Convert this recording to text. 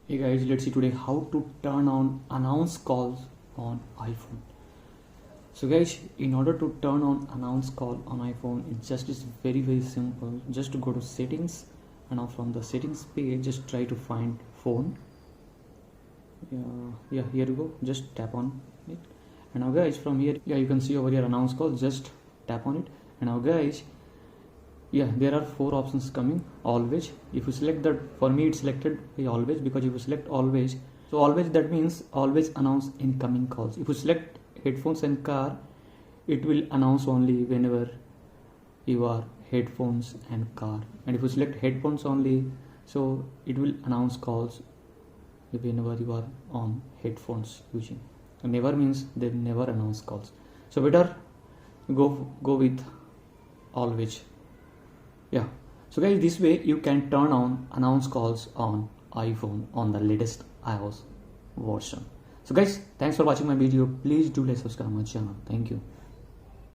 Hey guys, let's see today how to turn on announce calls on iPhone. So guys, in order to turn on announce call on iPhone, it just is very simple. Just to go to settings, and now from the settings page, just try to find phone. Yeah, here you go. Just tap on it, and now guys, from here, you can see over here announce call. Just tap on it, and now guys, there are four options coming. Always, if you select that, for me it's selected always, because if you select always, so always, that means always announce incoming calls. If you select headphones and car, it will announce only whenever you are headphones and car, and if you select headphones only, so it will announce calls whenever you are on headphones using. Never means they never announce calls, so better go with always. So guys, this way you can turn on announce calls on iPhone on the latest iOS version. So guys, thanks for watching my video. Please do like, subscribe my channel. Thank you.